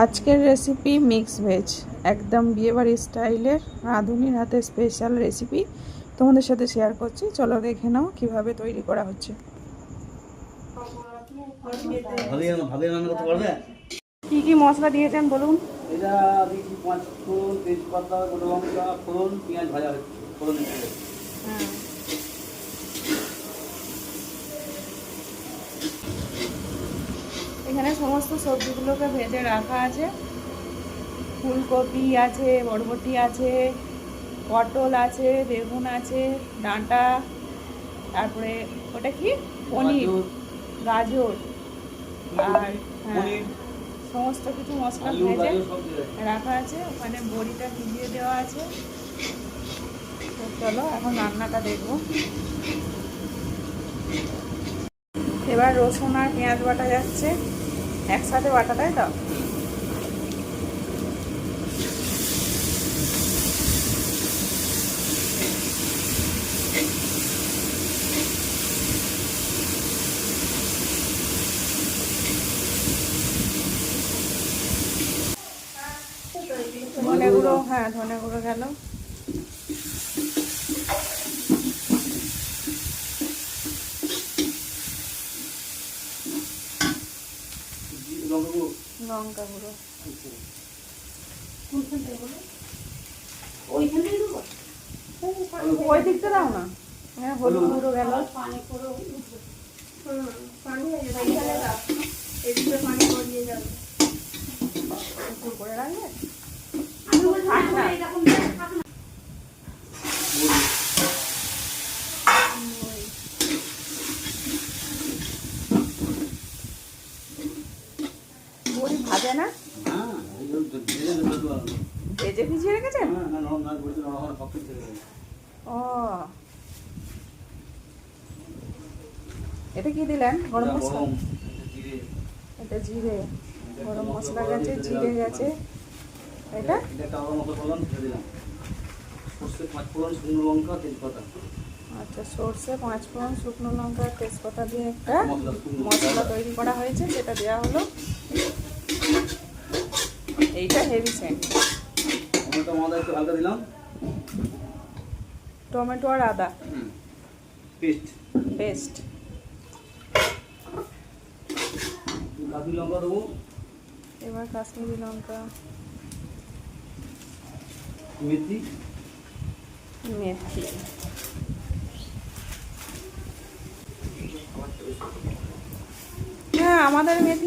আজকের recipe mix veg, একদম বিয়েবাড়ি স্টাইলের রাঁধুনির হাতে স্পেশাল রেসিপি তোমাদের সাথে শেয়ার করছি। চলো দেখে নাও কিভাবে তৈরি করা হচ্ছে। কি কি মশলা দিয়েছেন বলুন? এটা দিয়েছি 5 ফোড়ন, তেজপাতা, গোটা লঙ্কা, ফোড়ন, পেঁয়াজ ভাজা হচ্ছে ফোড়ন। এখানে সমস্ত সবজিগুলোকে ভেজে রাখা আছে। ফুলকপি আছে, বরবটি আছে, পটল আছে, বেগুন আছে, ডাঁটা, তারপরে ওটা কি পনির, গাজর আর সমস্ত কিছু মশলা ভেজে রাখা আছে। ওখানে বড়িটা ভিজিয়ে দেওয়া আছে। তো চলো এখন রান্নাটা দেখবো। এবার রসুন আর পেঁয়াজ বাটা যাচ্ছে, একসাথে বাটা, তাই তো? ধনে গুঁড়ো, হ্যাঁ ধনে গুঁড়ো গেল। লঙ্কা গুঁড়ো ওই দিকটা দাও না। হ্যাঁ হলুদ গুঁড়ো গেল। করে রাখলে বড়ি ভাজে না? ভেজে ভিজিয়ে রেখেছেন? ও, এটা কি দিলেন? গরম মশলা, এটা জিরে, গরম মশলা গেছে, জিরে গেছে, এটা আচ্ছা সর্ষে, 5 ফোড়ন, শুকনো লঙ্কা, তেজপাতা দিয়ে একটা মশলা তৈরি করা হয়েছে, সেটা দেওয়া হলো। এইটা হেভি সেন্ট। টমেটো আর আদা পেস্ট। এবার কাশ্মীরি লঙ্কা, মেথি, হ্যাঁ আমাদের মেথি